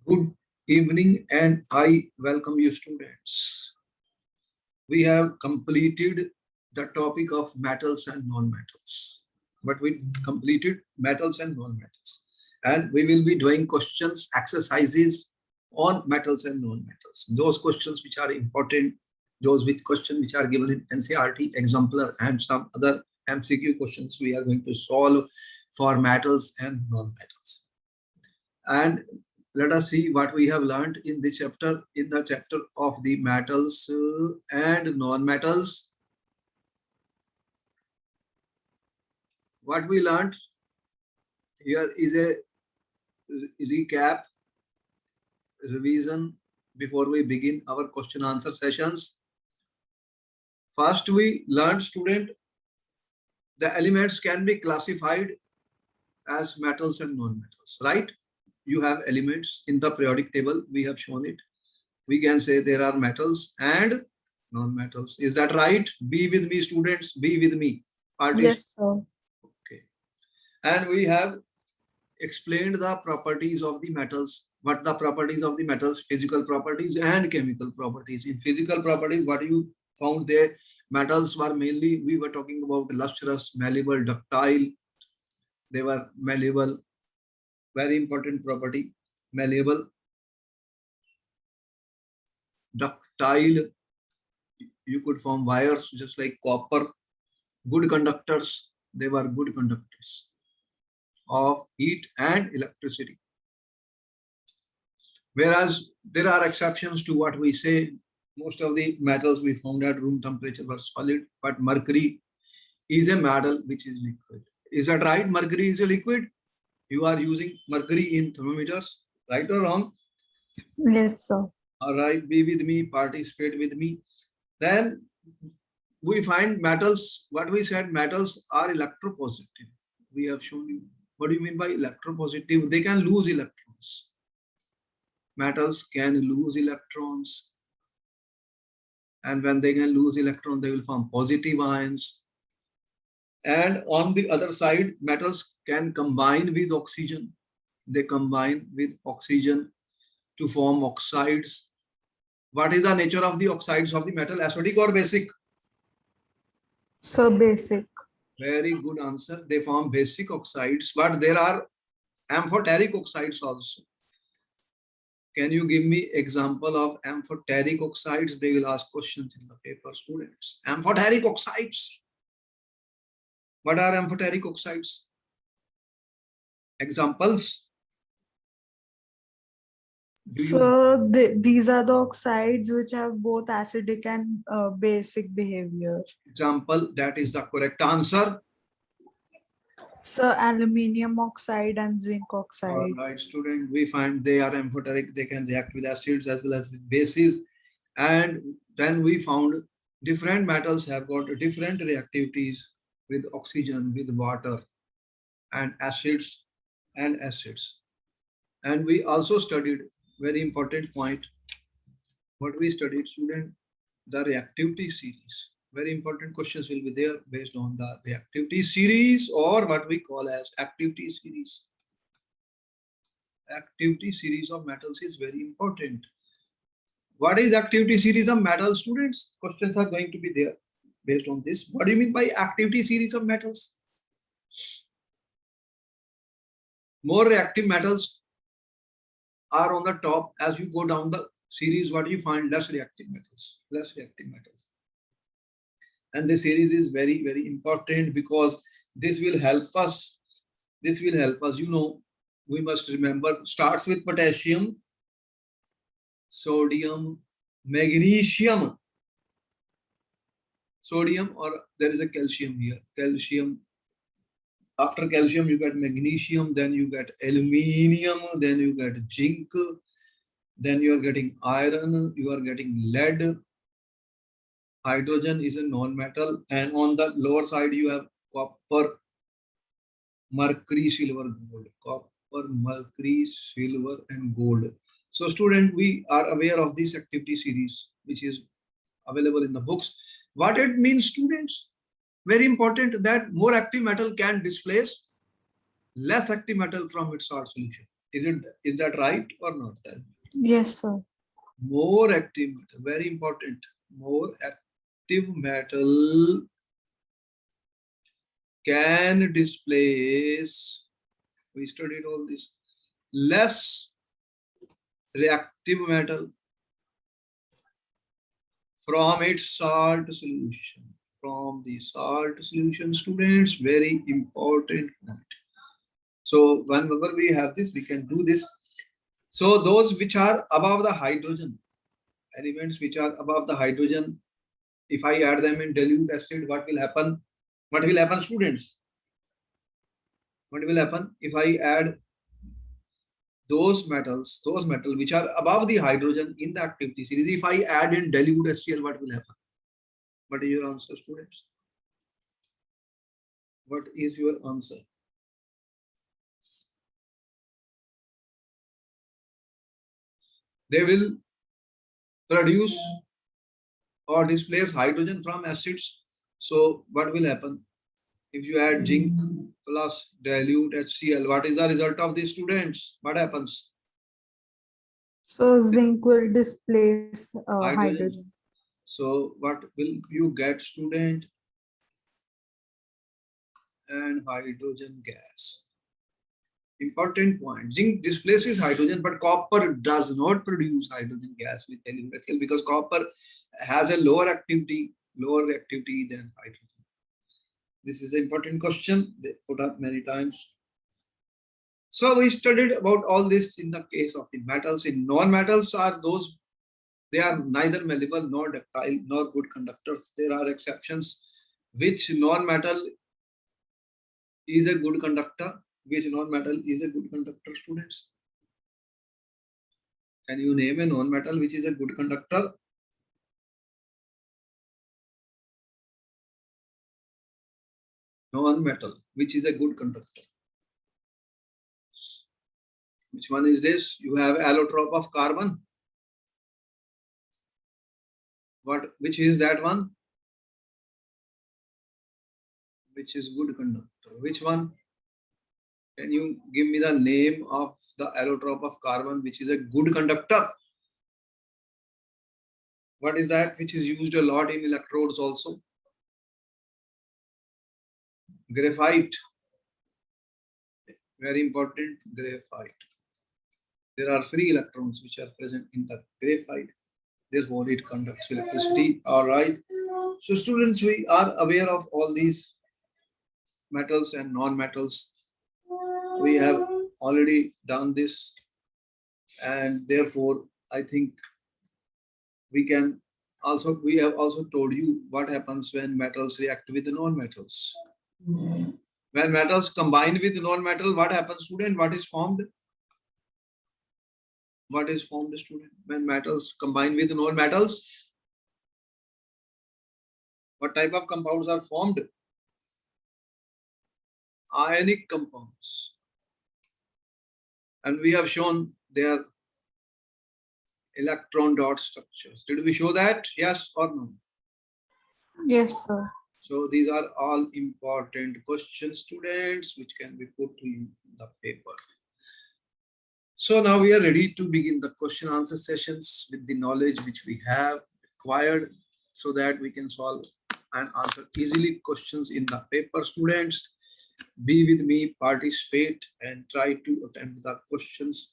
Good evening, and I welcome you, students. We have completed the topic of metals and non-metals, but we completed metals and non-metals, and we will be doing questions, exercises on metals and non-metals. Those questions which are important, those with questions which are given in NCERT, exemplar, and some other MCQ questions we are going to solve for metals and non-metals. And let us see what we have learned in the chapter of the metals and non-metals. What we learned here is a recap, revision before we begin our question answer sessions. First, we learned, student, the elements can be classified as metals and non-metals, right? You have elements in the periodic table, we have shown it. We can say there are metals and non-metals. Is that right? Be with me, students. Be with me. Yes, sir. Okay. And we have explained the properties of the metals. What the properties of the metals, physical properties and chemical properties. In physical properties, what you found there, metals were mainly, we were talking about lustrous, malleable, ductile. They were malleable, very important property, malleable, ductile. You could form wires just like copper. Good conductors, they were good conductors of heat and electricity. Whereas there are exceptions to what we say. Most of the metals we found at room temperature were solid, but mercury is a metal which is liquid. Is that right? Mercury is a liquid. You are using mercury in thermometers, right or wrong? Yes, sir. All right, be with me, participate with me. Then we find metals, what we said, metals are electropositive. We have shown you. What do you mean by electropositive? They can lose electrons. Metals can lose electrons. And when they can lose electrons, they will form positive ions. And on the other side, metals can combine with oxygen. They combine with oxygen to form oxides. What is the nature of the oxides of the metal? Acidic or basic? So basic. Very good answer. They form basic oxides, but there are amphoteric oxides also. Can you give me example of amphoteric oxides? They will ask questions in the paper, students. Amphoteric oxides. What are amphoteric oxides? Examples? So these are the oxides which have both acidic and basic behavior. Example, that is the correct answer. So aluminium oxide and zinc oxide. All right, student, we find they are amphoteric. They can react with acids as well as with bases. And then we found different metals have got different reactivities with oxygen, with water, and acids and acids. And we also studied, very important point, what we studied, student, the reactivity series. Very important questions will be there based on the reactivity series, or what we call as activity series. Activity series of metals is very important. What is activity series of metals, students? Questions are going to be there based on this. What do you mean by activity series of metals? More reactive metals are on the top. As you go down the series, what do you find? Less reactive metals. Less reactive metals. And this series is very, very important because this will help us. This will help us. You know, we must remember, starts with potassium, sodium, magnesium, sodium, or there is a calcium here. Calcium. After calcium, you get magnesium, then you get aluminium, then you get zinc, then you are getting iron, you are getting lead. Hydrogen is a non-metal, and on the lower side you have copper, mercury, silver, gold. Copper, mercury, silver, and gold. So student, we are aware of this activity series, which is available in the books. What it means, students? Very important that more active metal can displace less active metal from its salt solution. Is that right or not? Yes, sir. More active metal, very important. More active metal can displace, we studied all this, less reactive metal from its salt solution. From the salt solution, students, very important point. So whenever we have this, we can do this. So those which are above the hydrogen, elements which are above the hydrogen, if I add them in dilute acid, what will happen? What will happen, students? What will happen if I add those metals which are above the hydrogen in the activity series? If I add in dilute HCl, what will happen? What is your answer, students? What is your answer? They will produce or displace hydrogen from acids. So what will happen? If you add zinc plus dilute HCl, what is the result of these, students? What happens? So zinc will displace Hydrogen. hydrogen. So what will you get, student? And hydrogen gas. Important point. Zinc displaces hydrogen, but copper does not produce hydrogen gas with HCl because copper has a lower activity than hydrogen. This is an important question they put up many times. So we studied about all this in the case of the metals. In non-metals are those, they are neither malleable nor ductile nor good conductors. There are exceptions. Which non-metal is a good conductor? Which non-metal is a good conductor, students? Can you name a non-metal which is a good conductor? Non-metal which is a good conductor. Which one is this? You have allotrope of carbon. Which is that one? Which is good conductor? Which one? Can you give me the name of the allotrope of carbon which is a good conductor? What is that which is used a lot in electrodes also? Graphite. Very important, graphite. There are free electrons which are present in the graphite. Therefore, it conducts electricity. All right. So, students, we are aware of all these metals and non-metals. We have already done this, and therefore, I think we have also told you what happens when metals react with non-metals. When metals combine with non-metal, what happens, student? What is formed? What is formed, student? When metals combine with non-metals, what type of compounds are formed? Ionic compounds. And we have shown their electron dot structures. Did we show that? Yes or no? Yes, sir. So these are all important questions, students, which can be put in the paper. So now we are ready to begin the question answer sessions with the knowledge which we have acquired so that we can solve and answer easily questions in the paper. Students, be with me, participate and try to attempt the questions.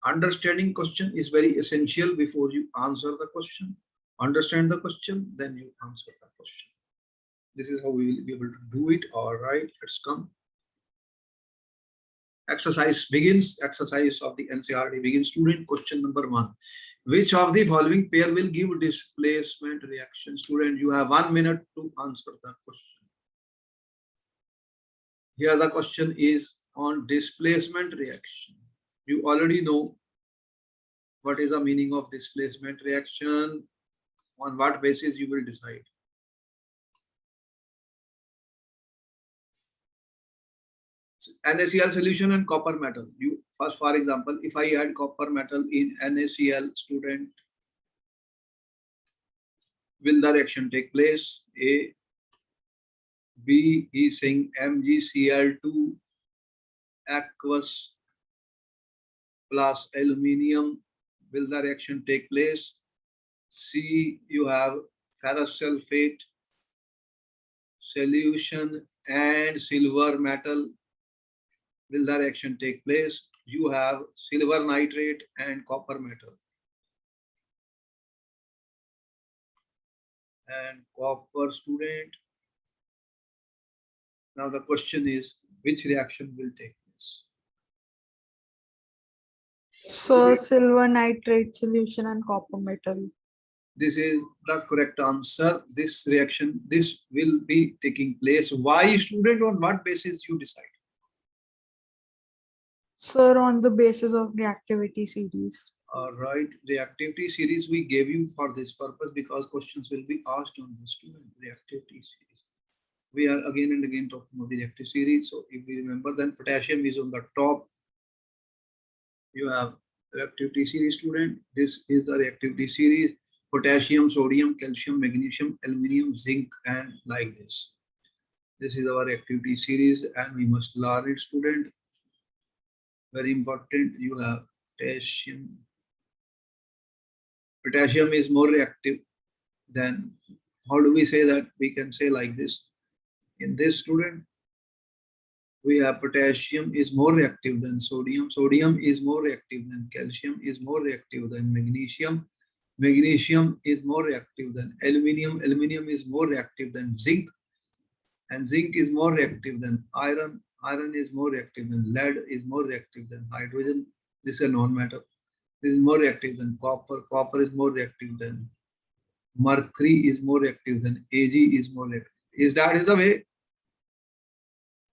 Understanding question is very essential before you answer the question. Understand the question, then you answer the question. This is how we will be able to do it. All right, let's come. Exercise begins. Exercise of the NCERT begins. Student, question number 1. Which of the following pair will give displacement reaction? Student, you have 1 minute to answer the question. Here the question is on displacement reaction. You already know what is the meaning of displacement reaction. On what basis you will decide. NaCl solution and copper metal. You first, for example, if I add copper metal in NaCl, student, will the reaction take place? A. B, he is saying MgCl2 aqueous plus aluminium, will the reaction take place? C, you have ferrous sulfate solution and silver metal, will the reaction take place? You have silver nitrate and copper metal. And copper, student. Now the question is, which reaction will take place? So silver nitrate solution and copper metal. This is the correct answer. This reaction, this will be taking place. Why, student? On what basis you decide? Sir, on the basis of reactivity series. All right, reactivity series we gave you for this purpose because questions will be asked on the student reactivity series. We are again and again talking about the reactive series. So if we remember, then potassium is on the top. You have reactivity series, student. This is the reactivity series: potassium, sodium, calcium, magnesium, aluminium, zinc, and like this. This is our reactivity series, and we must learn it, student. Very important. You have potassium. Potassium is more reactive than, how do we say that? We can say like this. In this, student, we have potassium is more reactive than sodium. Sodium is more reactive than calcium, is more reactive than magnesium. Magnesium is more reactive than aluminium. Aluminium is more reactive than zinc. And zinc is more reactive than iron. Iron is more reactive than lead, is more reactive than hydrogen. This is a non-metal. This is more reactive than copper. Copper is more reactive than mercury, is more reactive than Ag, is more reactive. Is that is the way?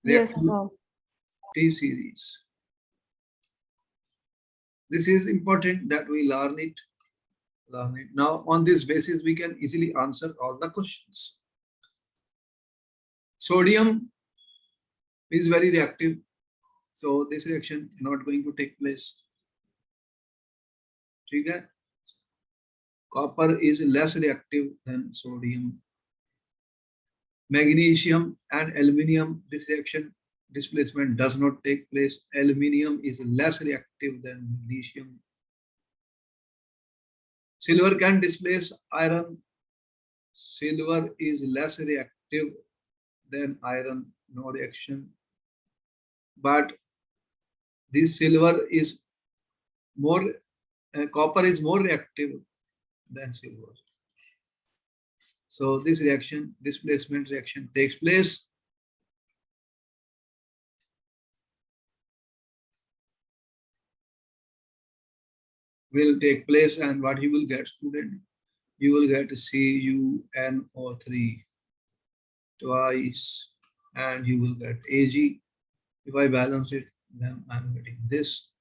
Yes, sir. Reactive series. This is important that we learn it. Learn it. Now, on this basis, we can easily answer all the questions. Sodium is very reactive, so this reaction is not going to take place. Okay? Copper is less reactive than sodium. Magnesium and aluminium, this reaction displacement does not take place. Aluminium is less reactive than magnesium. Silver can displace iron. Silver is less reactive than iron, no reaction. But this silver is more, copper is more reactive than silver. So this reaction, displacement reaction takes place. Will take place, and what you will get, student? You will get CuNO3 twice, and you will get Ag. If I balance it, then I'm getting this.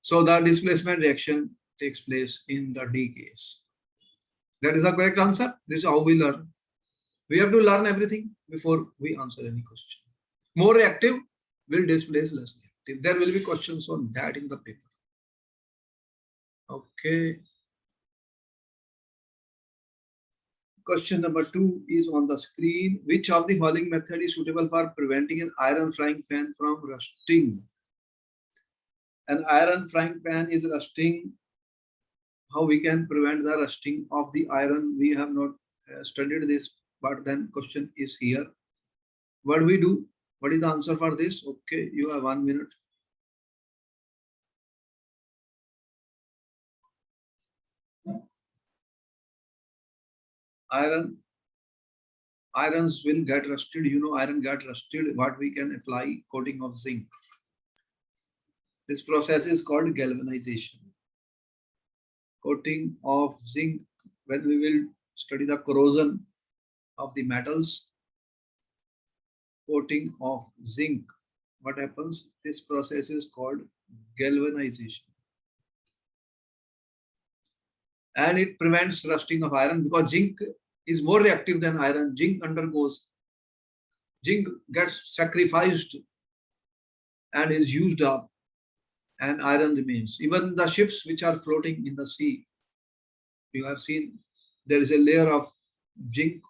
So the displacement reaction takes place in the D case. That is the correct answer. This is how we learn. We have to learn everything before we answer any question. More reactive will displace less reactive. There will be questions on that in the paper. Okay. Question number 2 is on the screen. Which of the following method is suitable for preventing an iron frying pan from rusting? An iron frying pan is rusting. How we can prevent the rusting of the iron? We have not studied this, but then question is here. What do we do? What is the answer for this? Okay, you have 1 minute. Irons will get rusted. You know, iron get rusted. What we can apply? Coating of zinc. This process is called galvanization. Coating of zinc. When we will study the corrosion of the metals, coating of zinc, what happens? This process is called galvanization. And it prevents rusting of iron because zinc is more reactive than iron. Zinc gets sacrificed and is used up, and iron remains. Even the ships which are floating in the sea, you have seen there is a layer of zinc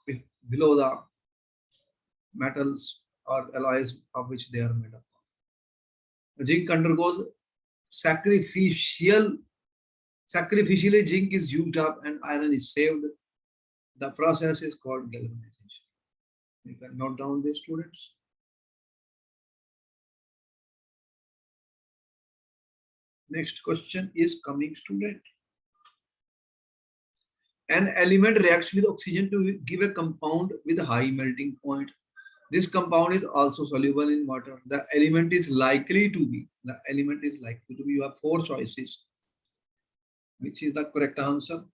below the metals or alloys of which they are made up. Zinc undergoes sacrificially zinc is used up and iron is saved. The process is called galvanization. You can note down this, students. Next question is coming, student. An element reacts with oxygen to give a compound with a high melting point. This compound is also soluble in water. The element is likely to be. You have four choices. Which is the correct answer?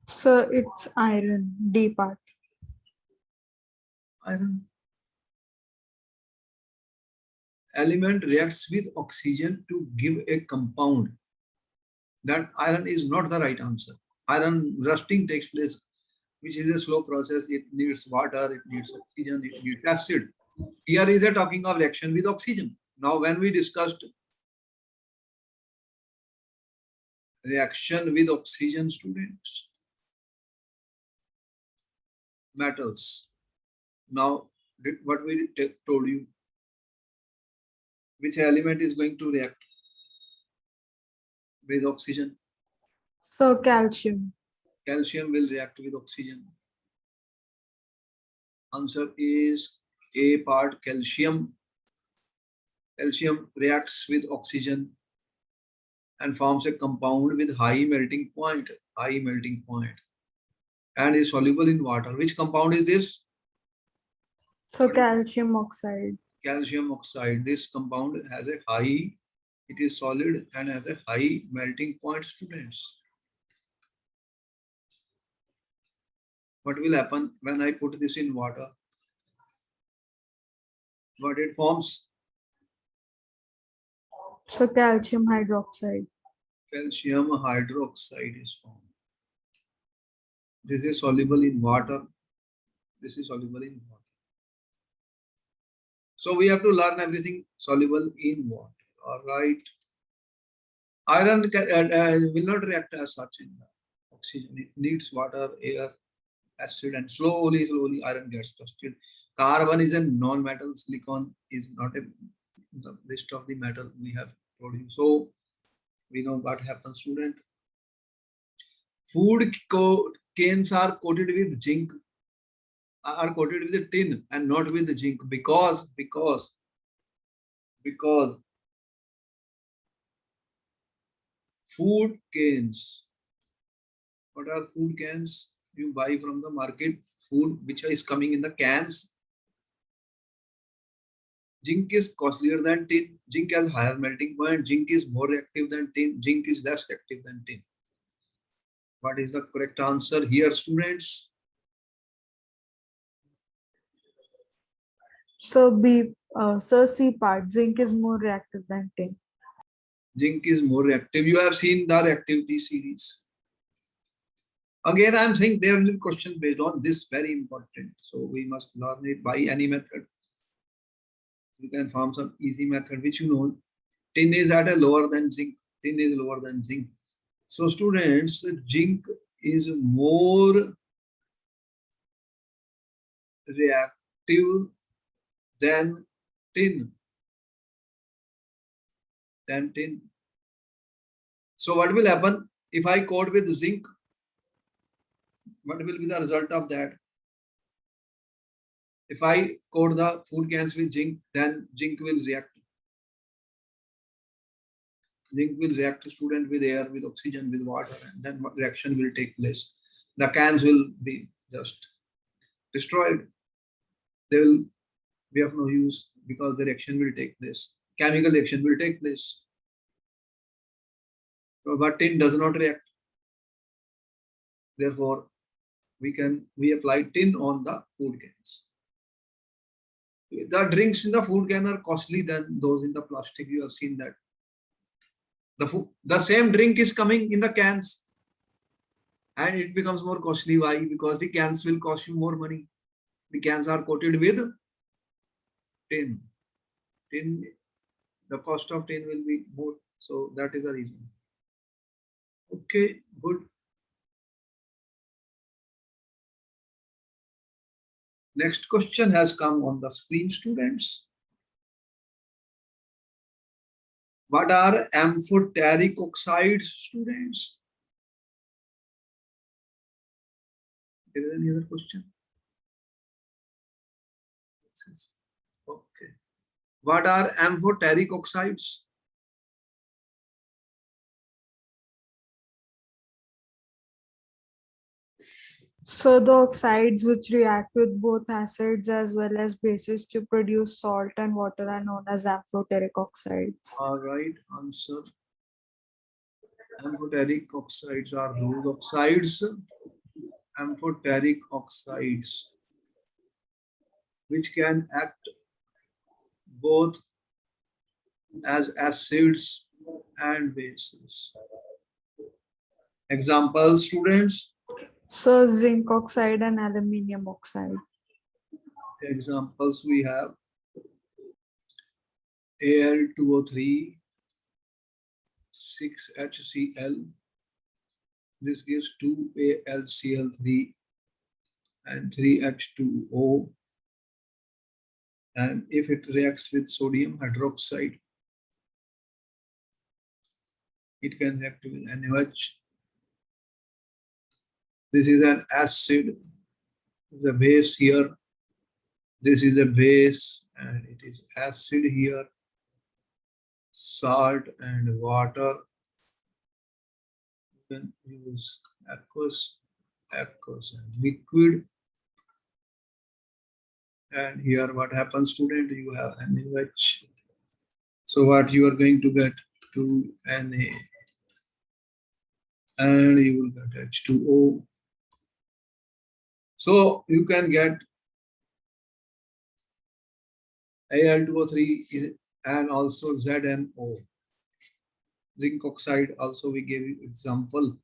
So it's iron, D part. Iron. Element reacts with oxygen to give a compound. That iron is not the right answer. Iron rusting takes place, which is a slow process. It needs water, it needs oxygen, it needs acid. Here is a talking of reaction with oxygen. Now, when we discussed reaction with oxygen, students, metals. Now, what we told you, which element is going to react with oxygen? So calcium. Calcium will react with oxygen. Answer is A part, calcium. Calcium reacts with oxygen and forms a compound with high melting point, and is soluble in water. Which compound is this? So calcium oxide. Calcium oxide. This compound has a high, it is solid and has a high melting point, students. What will happen when I put this in water? What it forms? So calcium hydroxide. Calcium hydroxide is formed. This is soluble in water. This is soluble in water. So we have to learn everything soluble in water. All right. Iron will not react as such in the oxygen. It needs water, air, acid, and slowly iron gets rusted. Carbon is a non-metal. Silicon is not a the list of the metal we have told you. So we know what happens, student. Food cans are coated with zinc, are coated with a tin and not with zinc because food cans. What are food cans? You buy from the market food which is coming in the cans. Zinc is costlier than tin. Zinc has higher melting point. Zinc is more reactive than tin. Zinc is less reactive than tin. What is the correct answer here, students? So so C part. Zinc is more reactive than tin. Zinc is more reactive. You have seen the reactivity series. Again, I am saying there will be questions based on this, very important. So we must learn it by any method. You can form some easy method which you know. Tin is at a lower than zinc. Tin is lower than zinc. So students, zinc is more reactive than tin. So what will happen if I coat with zinc? What will be the result of that? If I coat the food cans with zinc, then zinc will react. Zinc will react to student with air, with oxygen, with water, and then reaction will take place. The cans will be just destroyed. They will be of no use because the reaction will take place. Chemical reaction will take place. But tin does not react. Therefore, we apply tin on the food cans. The drinks in the food can are costly than those in the plastic. You have seen that. The same drink is coming in the cans and it becomes more costly. Why? Because the cans will cost you more money. The cans are coated with tin. The cost of tin will be more. So that is the reason. Okay, good. Next question has come on the screen, students. What are amphoteric oxides, students? Is there any other question? Okay. What are amphoteric oxides? So the oxides which react with both acids as well as bases to produce salt and water are known as amphoteric oxides. All right, answer. Amphoteric oxides are those oxides, amphoteric oxides, which can act both as acids and bases. Examples, students. So zinc oxide and aluminium oxide. Examples we have Al2O3, 6HCl. This gives 2AlCl3 and 3H2O. And if it reacts with sodium hydroxide, it can react with NaOH. This is an acid. The base here. This is a base, and it is acid here. Salt and water. You can use aqueous and liquid. And here what happens, student? You have NaOH. So what you are going to get? 2Na. And you will get H2O. So you can get Al2O3 and also ZNO. Zinc oxide also we gave you example.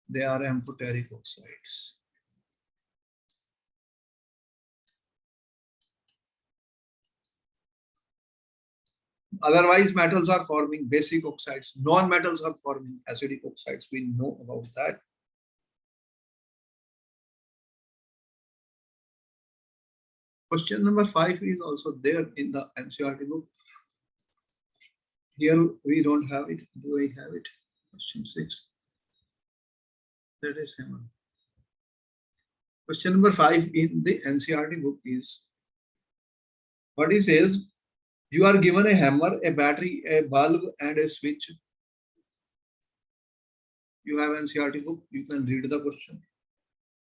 They are amphoteric oxides. Otherwise, metals are forming basic oxides. Non-metals are forming acidic oxides. We know about that. Question number 5 is also there in the NCERT book. Here we don't have it. Do I have it? Question 6. That is 7. Question number 5 in the NCERT book is, what it says, you are given a hammer, a battery, a bulb, and a switch. You have NCERT book, you can read the question.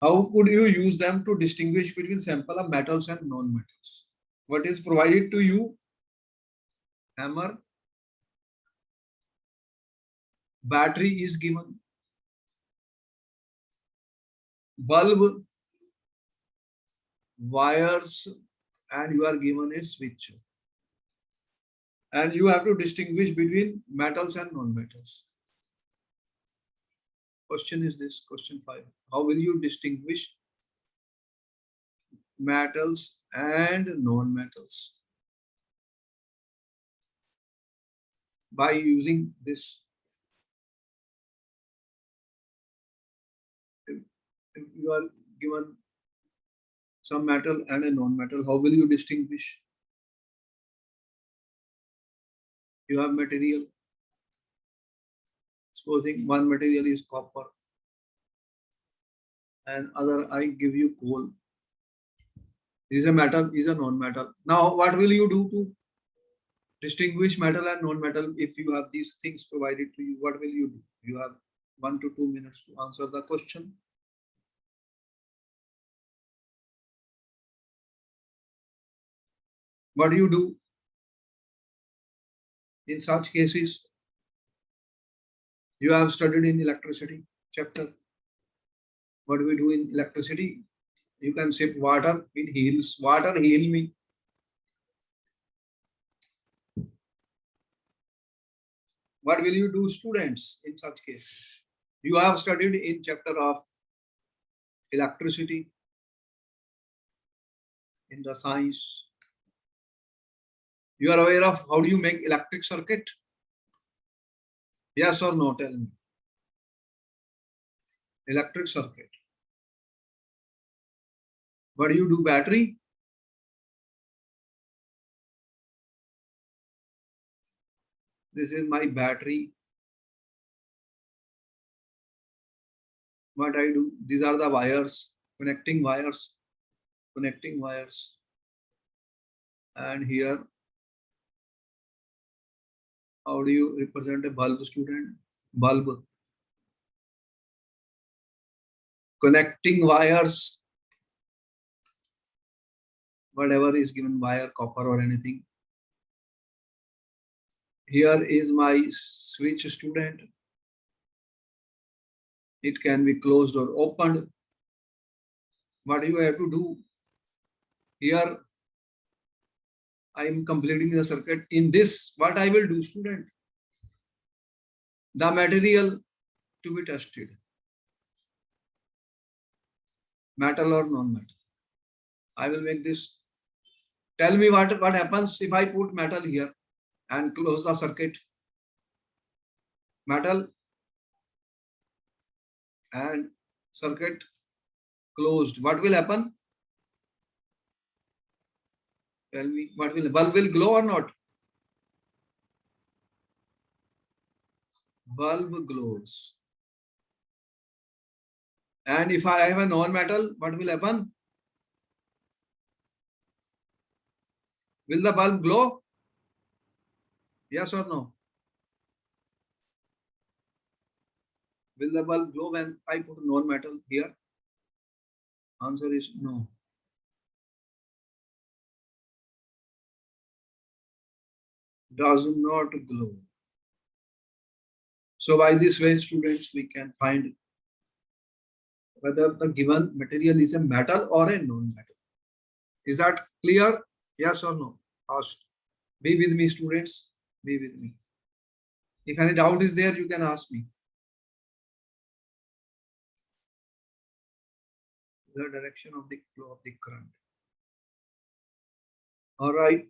How could you use them to distinguish between sample of metals and non-metals? What is provided to you? Hammer, battery is given, bulb, wires, and you are given a switch. And you have to distinguish between metals and non-metals. Question is this, question 5. How will you distinguish metals and non-metals? By using this. If you are given some metal and a non-metal, how will you distinguish? You have material. Supposing one material is copper and other I give you coal. Is a metal, is a non-metal. Now what will you do to distinguish metal and non-metal? If you have these things provided to you, what will you do? You have 1 to 2 minutes to answer the question. What do you do in such cases? You have studied in electricity chapter. What do we do in electricity? You can sip water, it heals. Water heal me. What will you do, students, in such cases? You have studied in chapter of electricity in the science. You are aware of how do you make electric circuit? Yes or no? Tell me. Electric circuit. What do you do? Battery? This is my battery. What I do? These are the wires, connecting wires, connecting wires. And here, how do you represent a bulb, student? Bulb. Connecting wires, whatever is given, wire, copper or anything. Here is my switch, student. It can be closed or opened. What do you have to do? Here, I am completing the circuit. In this, what I will do, student? The material to be tested. Metal or non-metal. I will make this. Tell me what happens if I put metal here and close the circuit. Metal and circuit closed. What will happen? Tell me what will, bulb will glow or not? Bulb glows. And if I have a non-metal, what will happen? Will the bulb glow? Yes or no? Will the bulb glow when I put non-metal here? Answer is no. Does not glow. So by this way, students, we can find whether the given material is a metal or a non-metal. Is that clear? Yes or no? Asked. Be with me, students. Be with me. If any doubt is there, you can ask me. The direction of the flow of the current. All right.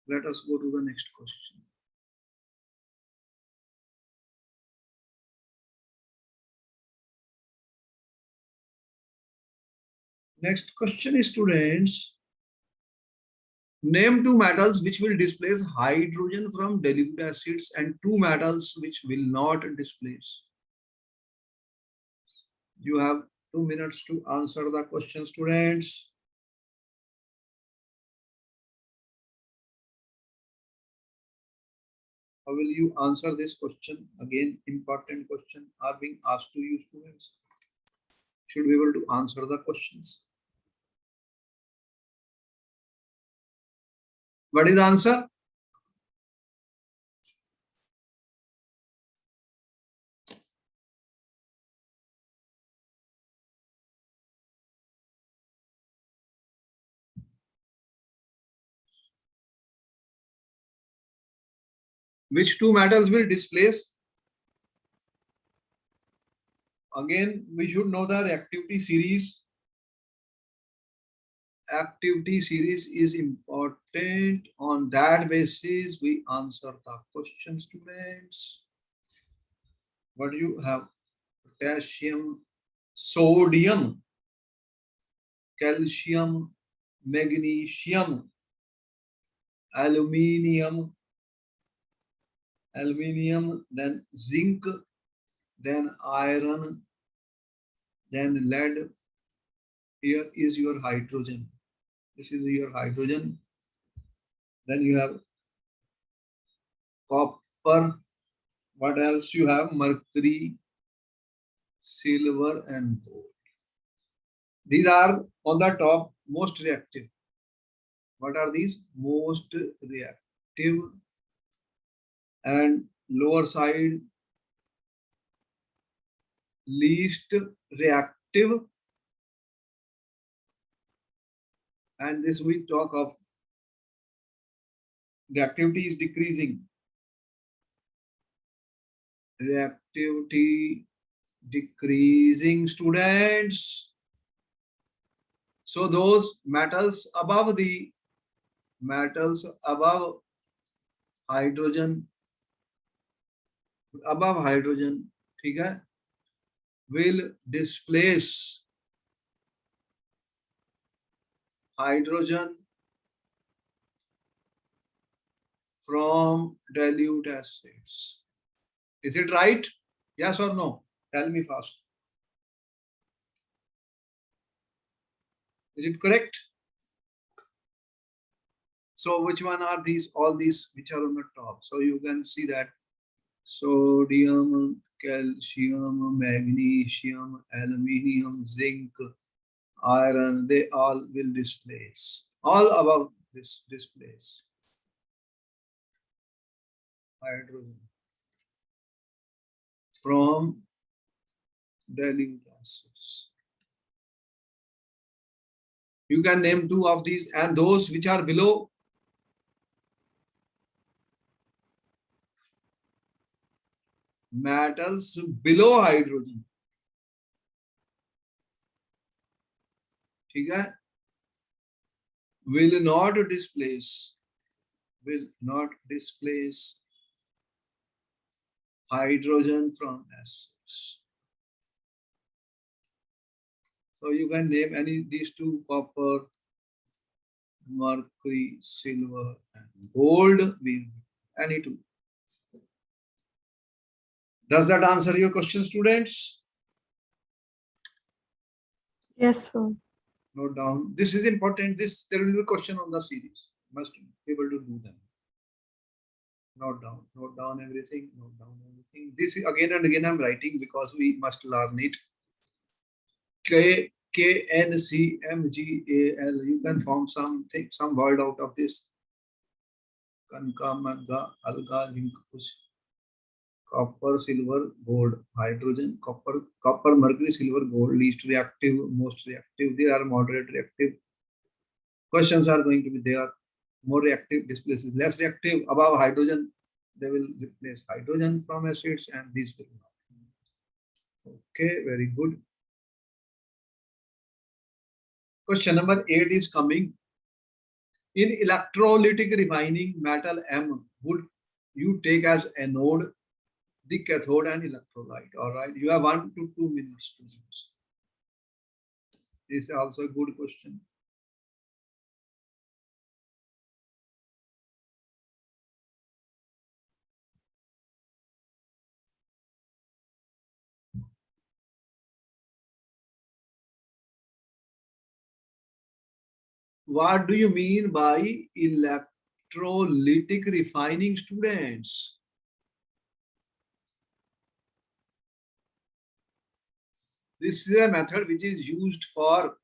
Let us go to the next question. Next question is, students, name two metals which will displace hydrogen from dilute acids and two metals which will not displace. You have 2 minutes to answer the question, students. How will you answer this question? Again, important question are being asked to you, students. Should be able to answer the questions. What is the answer? Which two metals will displace? Again, we should know the reactivity series. Activity series is important. On that basis, we answer the question, students. What do you have? Potassium, sodium, calcium, magnesium, aluminium, then zinc, then iron, then lead. Here is your hydrogen. This is your hydrogen. Then you have copper. What else you have? Mercury, silver, and gold. These are on the top most reactive. What are these? Most reactive. And lower side, least reactive. And this we talk of reactivity is decreasing. Reactivity decreasing, students. So those metals above hydrogen, ठीक है, will displace hydrogen from dilute acids. Is it right? Yes or no? Tell me fast. Is it correct? So which one are these? All these which are on the top. So you can see that sodium, calcium, magnesium, aluminium, zinc, iron, they all will displace. All about this displace hydrogen from dilute acids. You can name two of these, and those which are below. Metals below hydrogen. ठीक है? Will not displace hydrogen from acids. So you can name any these two: copper, mercury, silver, and gold. Any two. Does that answer your question, students? Yes, sir. Note down. This is important. There will be a question on the series. Must be able to do them. Note down everything. Note down everything. This is again and again I'm writing because we must learn it. KNCMGAL. You can form something, some word out of this. Kanka, magga, alga, zinc, copper, silver, gold, hydrogen, copper, mercury, silver, gold, least reactive, most reactive. They are moderate reactive. Questions are going to be there. More reactive displaces less reactive. Above hydrogen, they will replace hydrogen from acids, and these will not. Okay, very good. Question number 8 is coming. In electrolytic refining, metal M would you take as anode, the cathode and electrolyte. All right, you have 1 to 2 minutes to use. This is also a good question. What do you mean by electrolytic refining, students? This is a method which is used for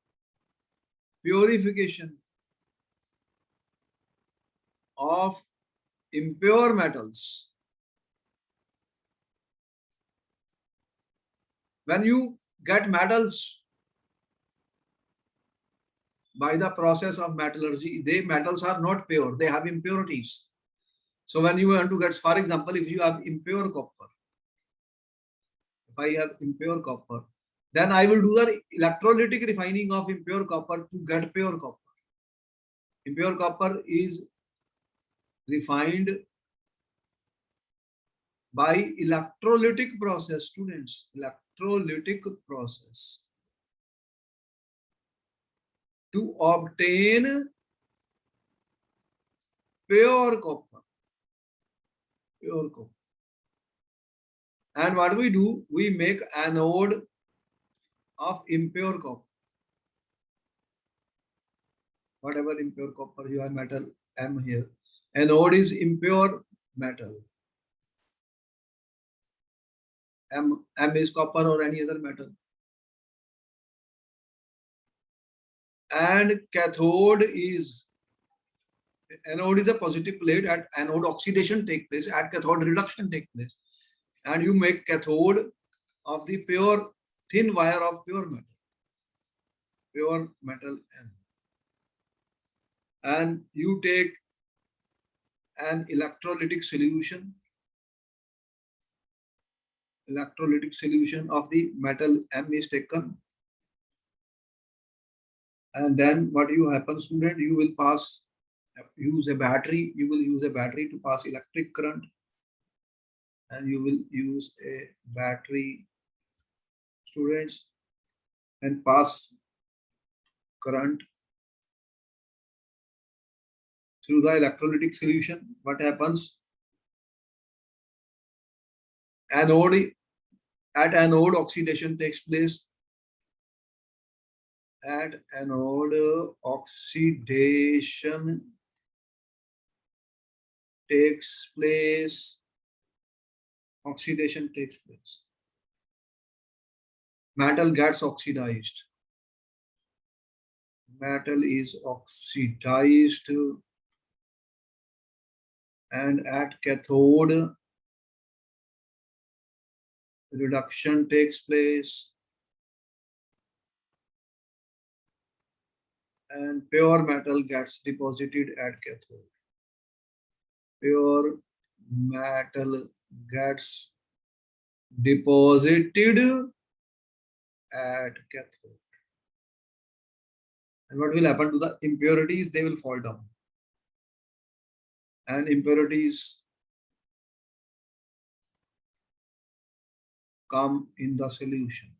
purification of impure metals. When you get metals by the process of metallurgy, metals are not pure, they have impurities. So when you want to get, for example, if you have impure copper, if I have impure copper, then I will do the electrolytic refining of impure copper to get pure copper. Impure copper is refined by electrolytic process, students, electrolytic process, to obtain pure copper. Pure copper. And what we do, we make anode of impure copper. Whatever impure copper you have, metal M here. Anode is impure metal. M is copper or any other metal. And cathode is, anode is a positive plate. At anode oxidation take place, at cathode reduction take place. And you make cathode of the pure thin wire of pure metal M. And you take an electrolytic solution of the metal M is taken, and then what you happen, student, you will use a battery to pass electric current, and you will use a battery, students, and pass current through the electrolytic solution. What happens? Anode, at anode, oxidation takes place. At anode, oxidation takes place. Oxidation takes place. Metal gets oxidized. Metal is oxidized, and at cathode, reduction takes place, and pure metal gets deposited at cathode. Pure metal gets deposited at cathode. And what will happen to the impurities? They will fall down. And impurities come in the solution.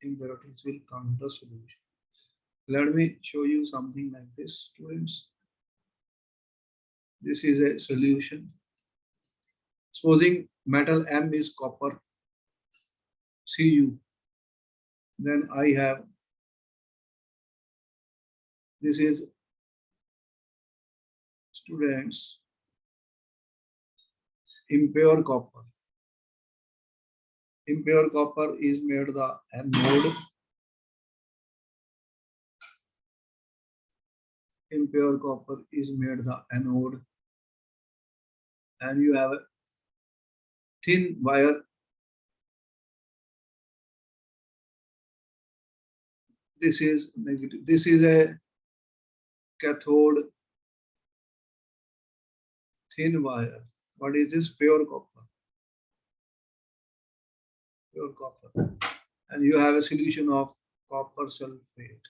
Impurities will come in the solution. Let me show you something like this, students. This is a solution. Supposing metal M is copper, Cu. Then I have, this is, students, impure copper. Impure copper is made the anode. Impure copper is made the anode. And you have a thin wire. This is negative. This is a cathode, thin wire. What is this? Pure copper. Pure copper. And you have a solution of copper sulfate.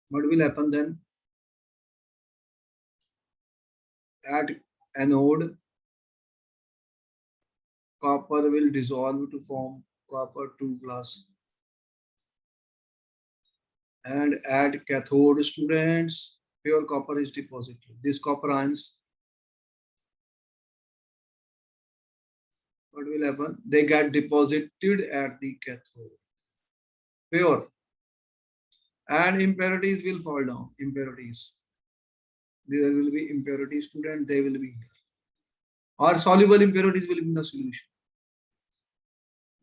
What will happen then? At anode, copper will dissolve to form copper 2 plus. And at cathode, students, pure copper is deposited. These copper ions, what will happen? They get deposited at the cathode. Pure. And impurities will fall down. Impurities. There will be impurities, student, they will be here. Or soluble impurities will be in the solution.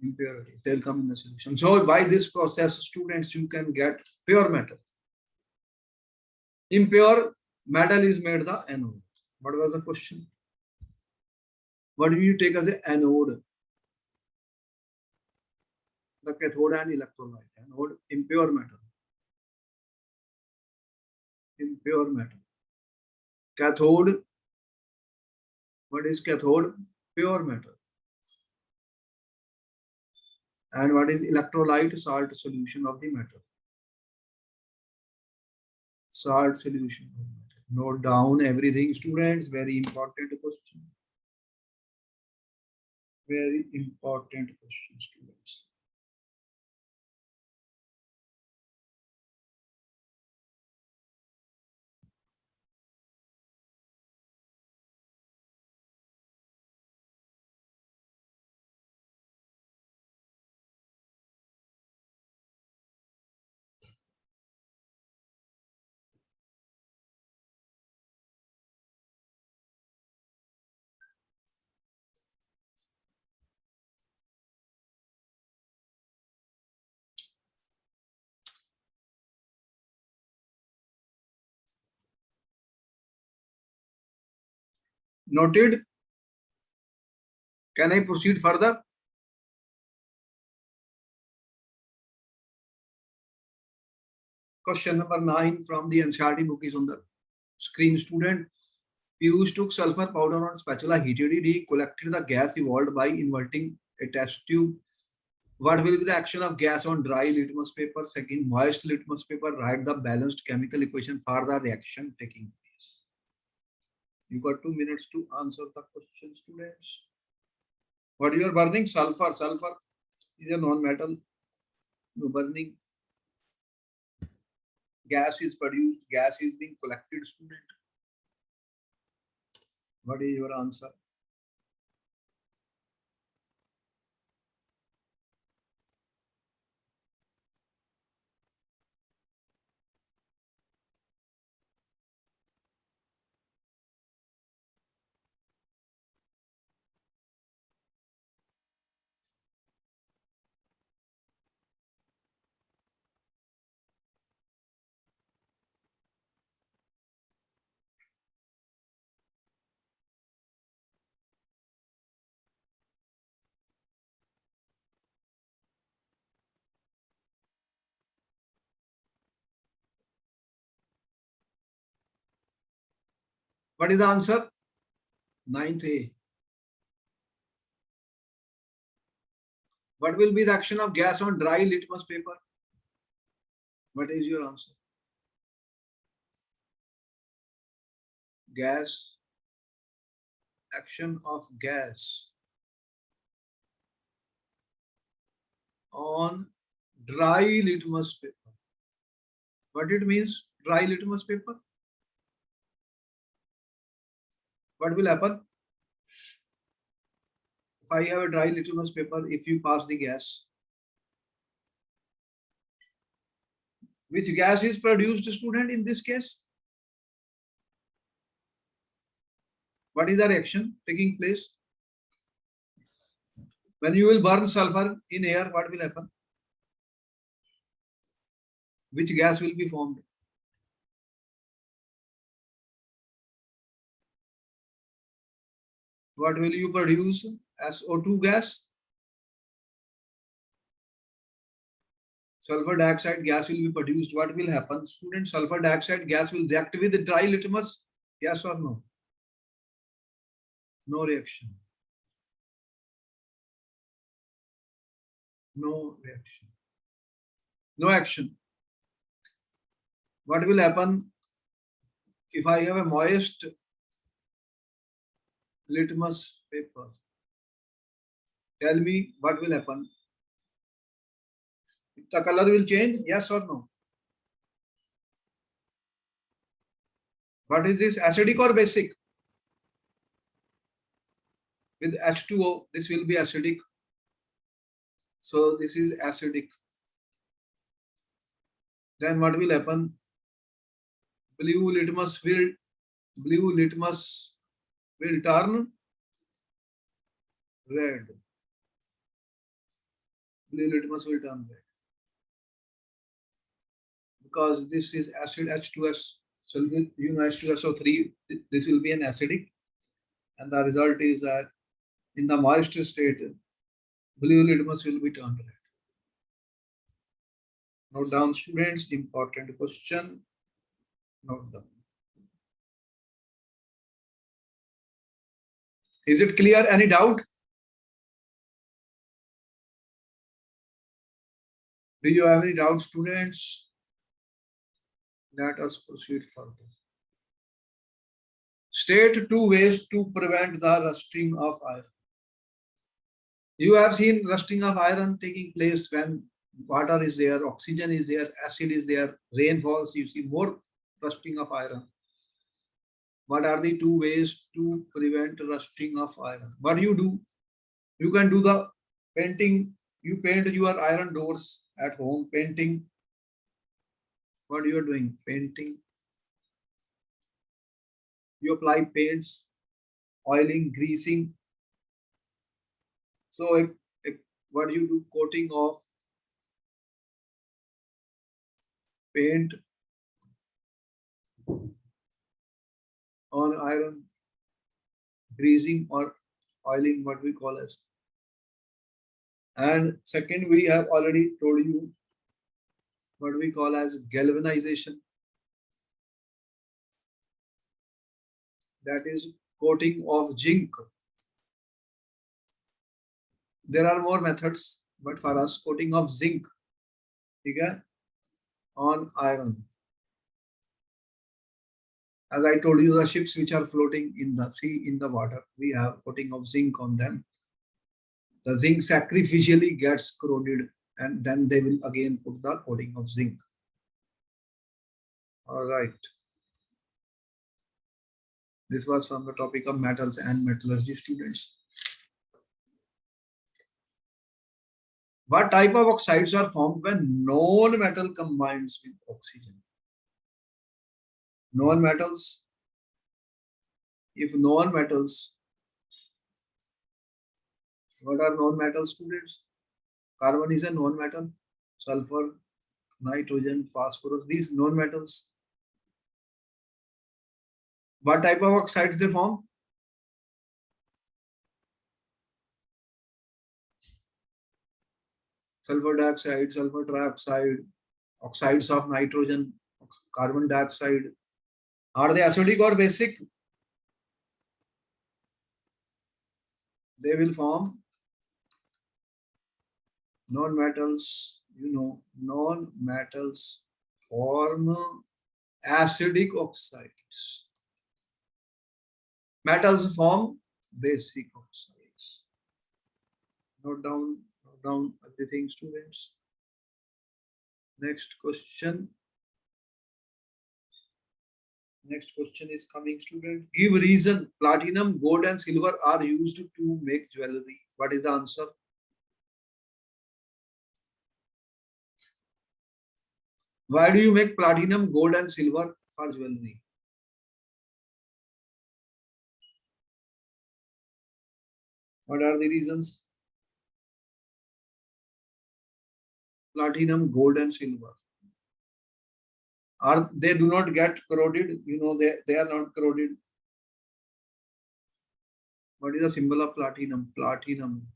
Impurities, they will come in the solution. So by this process, students, you can get pure metal. Impure metal is made the anode. What was the question? What do you take as an anode? The cathode and electrolyte. Anode, impure metal. Impure metal. Cathode, what is cathode? Pure metal. And what is electrolyte? Salt solution of the metal. Salt solution of metal. Note down everything, students. Very important question. Very important question, students. Noted? Can I proceed further? Question number 9 from the NCERT book is on the screen, student. Piyush took sulfur powder on spatula, heated it, he collected the gas evolved by inverting a test tube. What will be the action of gas on dry litmus paper? Second, moist litmus paper. Write the balanced chemical equation for the reaction taking place. You got 2 minutes to answer the question, students. What you are burning? Sulfur. Sulfur is a non-metal. You are burning gas is produced, gas is being collected, student? What is your answer? What is the answer? 9th A. What will be the action of gas on dry litmus paper? What is your answer? Gas, action of gas on dry litmus paper. What it means, dry litmus paper? What will happen? If I have a dry litmus paper, if you pass the gas, which gas is produced, student, in this case? What is the reaction taking place? When you will burn sulfur in air, what will happen? Which gas will be formed? What will you produce? SO2 gas? Sulfur dioxide gas will be produced. What will happen? Student, sulfur dioxide gas will react with the dry litmus? Yes or no? No reaction. No reaction. No action. What will happen if I have a moist litmus paper? Tell me what will happen. The color will change, yes or no? What is this, acidic or basic? With H2O, this will be acidic. So this is acidic. Then what will happen? Blue litmus will turn red. Blue litmus will turn red. Because this is acid H2S. So you know H2SO3, this will be an acidic. And the result is that in the moist state, blue litmus will be turned red. Note down, students, important question. Note down. Is it clear? Any doubt? Do you have any doubt, students? Let us proceed further. State 2 ways to prevent the rusting of iron. You have seen rusting of iron taking place when water is there, oxygen is there, acid is there, rain falls, you see more rusting of iron. What are the 2 ways to prevent rusting of iron? What do? You can do the painting. You paint your iron doors at home, painting. What you are doing? Painting. You apply paints, oiling, greasing. So what you do? Coating of paint on iron, greasing or oiling, what we call as. And second, we have already told you what we call as galvanization. That is coating of zinc. There are more methods, but for us, coating of zinc, okay, on iron. As I told you, the ships which are floating in the sea, in the water, we have coating of zinc on them. The zinc sacrificially gets corroded, and then they will again put the coating of zinc. All right. This was from the topic of metals and metallurgy, students. What type of oxides are formed when non-metal combines with oxygen? Non-metals. If non-metals, what are non-metals, students? Carbon is a non-metal. Sulfur, nitrogen, phosphorus, these non-metals. What type of oxides they form? Sulfur dioxide, sulfur trioxide, oxides of nitrogen, carbon dioxide. Are they acidic or basic? They will form non-metals, non-metals form acidic oxides. Metals form basic oxides. Note down everything, students. Next question. Next question is coming, student. Give reason platinum, gold, and silver are used to make jewelry. What is the answer? Why do you make platinum, gold, and silver for jewelry? What are the reasons? Platinum, gold, and silver. They do not get corroded? They are not corroded. What is the symbol of platinum? Platinum.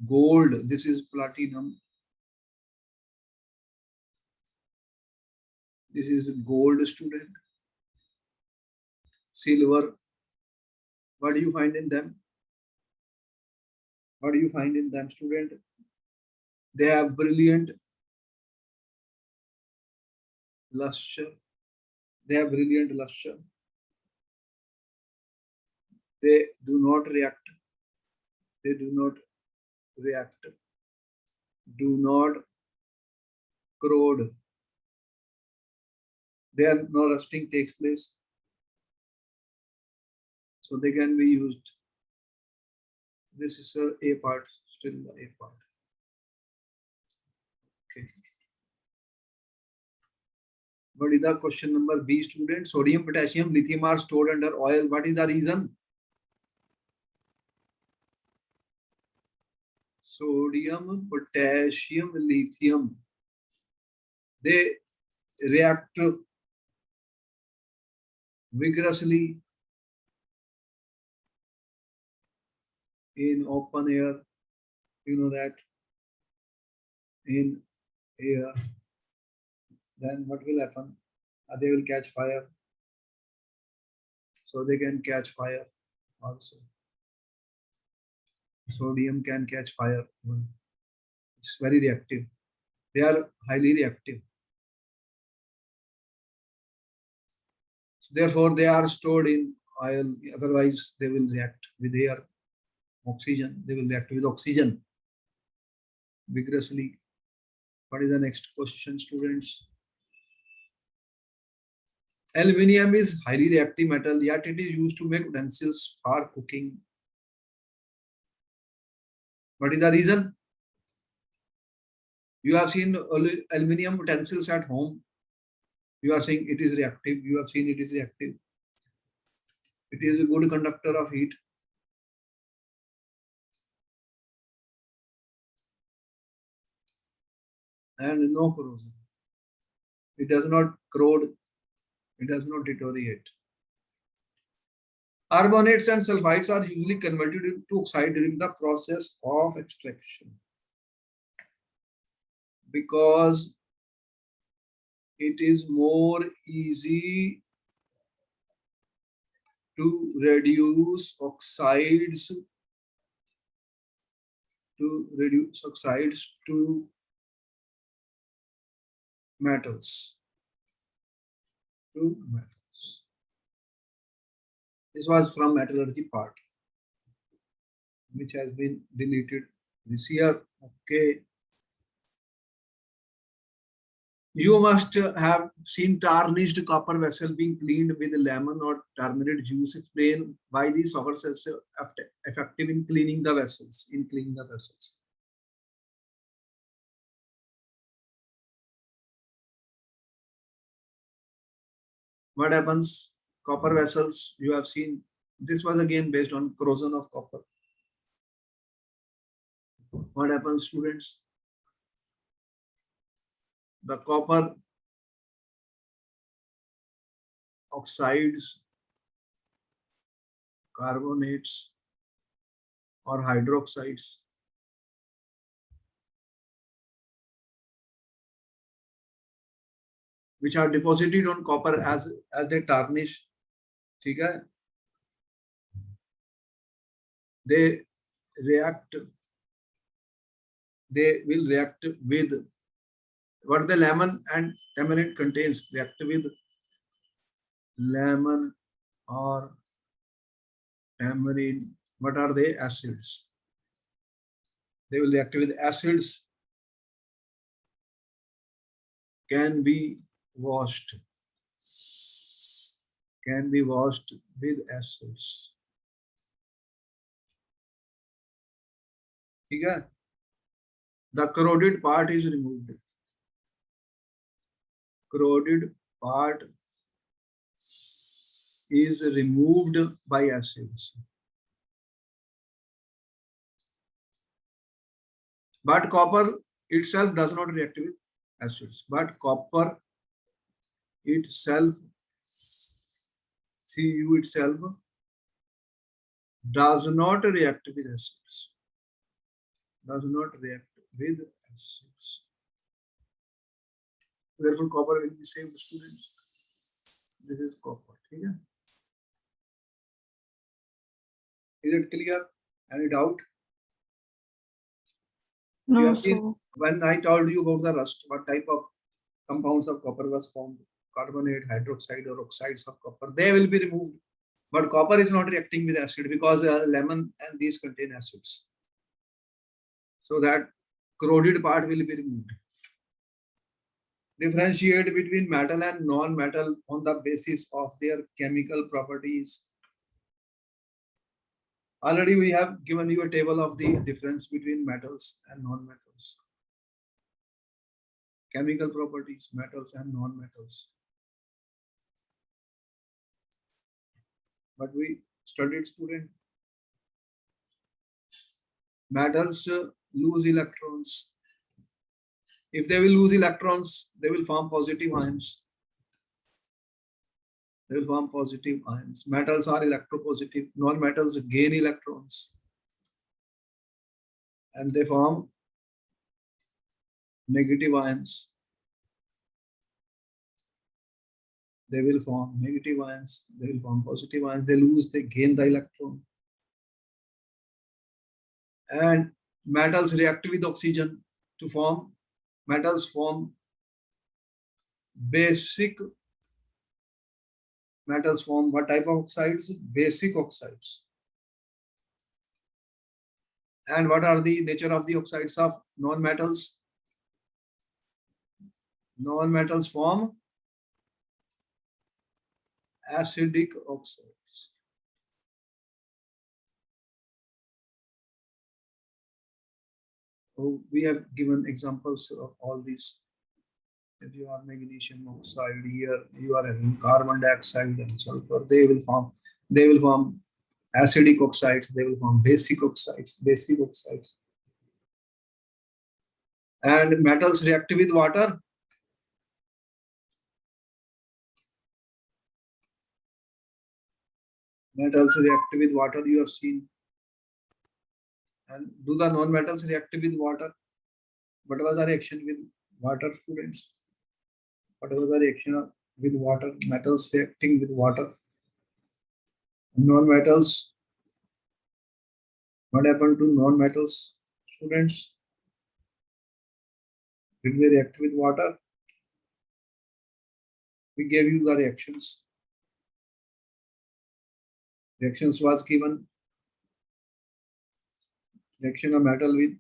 Gold. This is platinum. This is gold, student. Silver. What do you find in them? What do you find in them, student? They have brilliant luster. They have brilliant luster. They do not react. They do not react. Do not corrode. There no rusting takes place. So they can be used. This is a part, still the A part. Okay. What is the question number B, student? Sodium, potassium, lithium are stored under oil. What is the reason? Sodium, potassium, lithium. They react vigorously in open air. You know that. In air. Then what will happen? They will catch fire. So they can catch fire also. Sodium can catch fire. It's very reactive. They are highly reactive. So therefore, they are stored in oil. Otherwise, they will react with air, oxygen. They will react with oxygen vigorously. What is the next question, students? Aluminium is highly reactive metal, yet it is used to make utensils for cooking. What is the reason? You have seen aluminium utensils at home. You are saying it is reactive. You have seen it is reactive. It is a good conductor of heat. And no corrosion. It does not corrode. It does not deteriorate. Carbonates and sulfides are usually converted into oxide during the process of extraction because it is more easy to reduce oxides to metals. This was from metallurgy part, which has been deleted this year. Okay. You must have seen tarnished copper vessel being cleaned with lemon or turmeric juice. Explain why these sours are so effective in cleaning the vessels. What happens? Copper vessels, you have seen. This was again based on corrosion of copper. What happens, students? The copper oxides, carbonates, or hydroxides which are deposited on copper as they tarnish. Okay? They will react with what the lemon and tamarind contains. React with lemon or tamarind. What are they? Acids. They will react with acids. Can be washed. With acids. Okay? The corroded part is removed. Corroded part is removed by acids. But copper itself does not react with acids. But copper itself, Cu itself, does not react with acids. Therefore, copper will be saved, students. This is copper. Okay? Is it clear? Any doubt? No, so When I told you about the rust, what type of compounds of copper was formed? Carbonate, hydroxide, or oxides of copper. They will be removed. But copper is not reacting with acid because lemon and these contain acids. So that corroded part will be removed. Differentiate between metal and non-metal on the basis of their chemical properties. Already we have given you a table of the difference between metals and non-metals. Chemical properties, metals and non-metals. But we studied, student. Metals lose electrons. If they will lose electrons, they will form positive ions. Metals are electropositive. Non-metals gain electrons. And they form negative ions. They will form negative ions. They will form positive ions. They lose, they gain the electron. And metals react with oxygen to form. Metals form basic. Metals form what type of oxides? Basic oxides. And what are the nature of the oxides of non-metals? Non-metals form acidic oxides. So we have given examples of all these. If you are magnesium oxide, here you are having carbon dioxide and sulfur, they will form acidic oxides, they will form basic oxides. And metals react with water. Metals react with water, you have seen. And do the non-metals react with water? What was the reaction with water, students? What was the reaction with water? Metals reacting with water. Non-metals. What happened to non-metals, students? Did they react with water? We gave you the reactions. Reactions was given. Reaction of metal with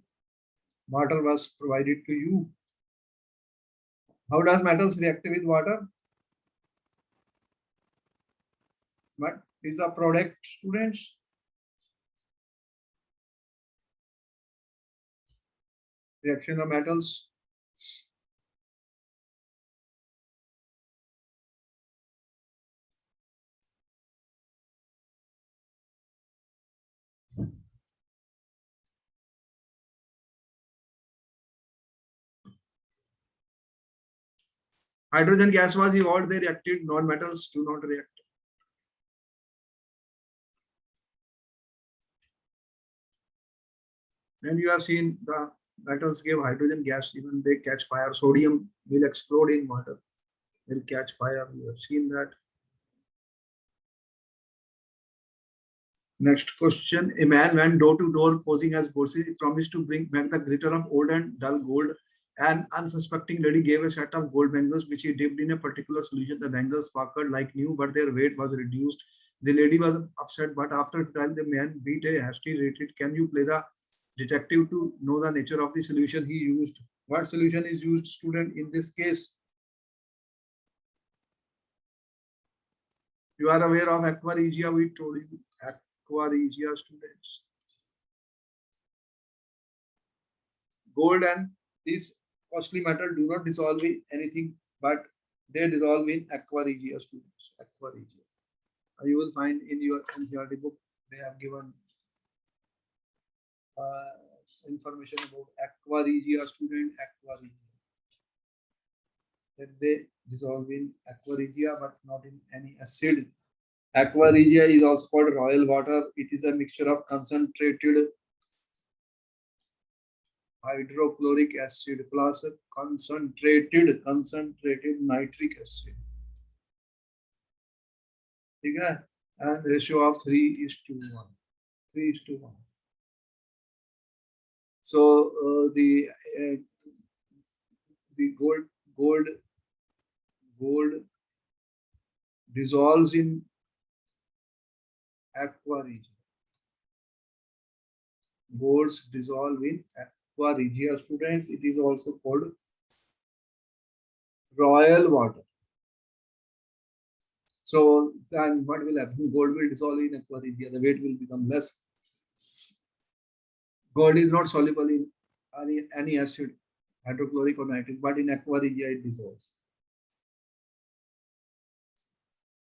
water was provided to you. How does metals react with water? What is the product, students? Reaction of metals. Hydrogen gas was evolved, they reacted, non-metals do not react. And you have seen the metals give hydrogen gas, even they catch fire. Sodium will explode in water, will catch fire. You have seen that. Next question. A man went door to door posing as Borsi. He promised to bring back the glitter of old and dull gold. An unsuspecting lady gave a set of gold bangles which he dipped in a particular solution. The bangles sparkled like new, but their weight was reduced. The lady was upset, but after a time the man beat a hasty retreat. Can you play the detective to know the nature of the solution he used? What solution is used, student, in this case? You are aware of aqua regia, we told you. Aqua regia, students. Gold and these costly metal do not dissolve in anything, but they dissolve in aqua regia, students. Aqua regia. You will find in your NCERT book, they have given information about aqua regia, student. Aqua regia. That they dissolve in aqua regia, but not in any acid. Aqua regia is also called royal water. It is a mixture of concentrated hydrochloric acid plus concentrated nitric acid. Okay? And ratio of 3:1. 3:1. So the gold dissolves in aqua regia. Golds dissolve in aqua regia, students. It is also called royal water. So then what will happen? Gold will dissolve in aqua regia. The weight will become less. Gold is not soluble in any acid, hydrochloric or nitric, but in aqua regia it dissolves.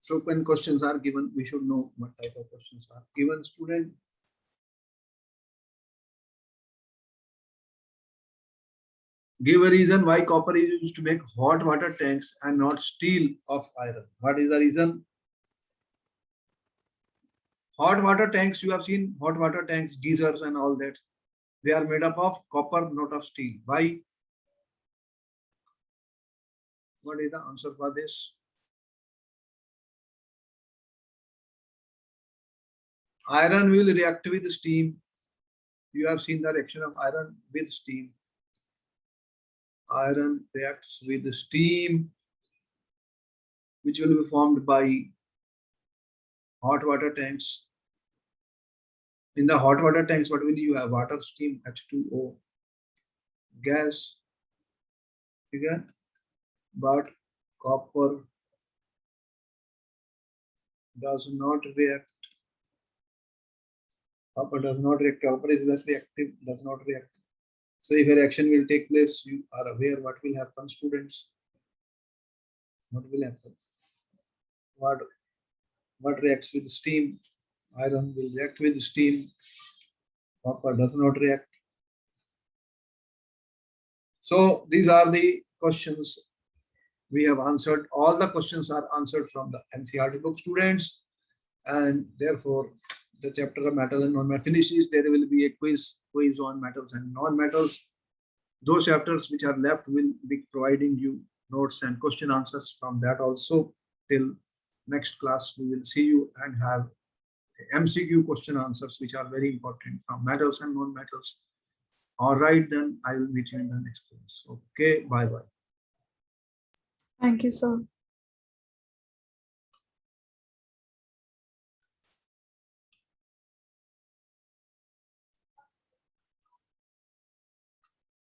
So when questions are given, we should know what type of questions are given, student. Give a reason why copper is used to make hot water tanks and not steel of iron. What is the reason? Hot water tanks, you have seen hot water tanks, geysers and all that. They are made up of copper, not of steel. Why? What is the answer for this? Iron will react with steam. You have seen the reaction of iron with steam. Iron reacts with steam, which will be formed by hot water tanks. In the hot water tanks, what will you have? Water, steam, H2O, gas. Okay? But copper does not react. Copper does not react. Copper is less reactive, does not react. So if a reaction will take place, you are aware what will happen, students. What will happen? What reacts with steam? Iron will react with steam. Copper does not react. So these are the questions we have answered. All the questions are answered from the NCERT book, students, and therefore the chapter of metal and non-metal finishes. There will be a quiz on metals and non-metals. Those chapters which are left will be providing you notes and question answers from that also. Till next class, we will see you and have MCQ question answers, which are very important from metals and non-metals. All right, then I will meet you in the next class. Okay, bye-bye. Thank you, sir.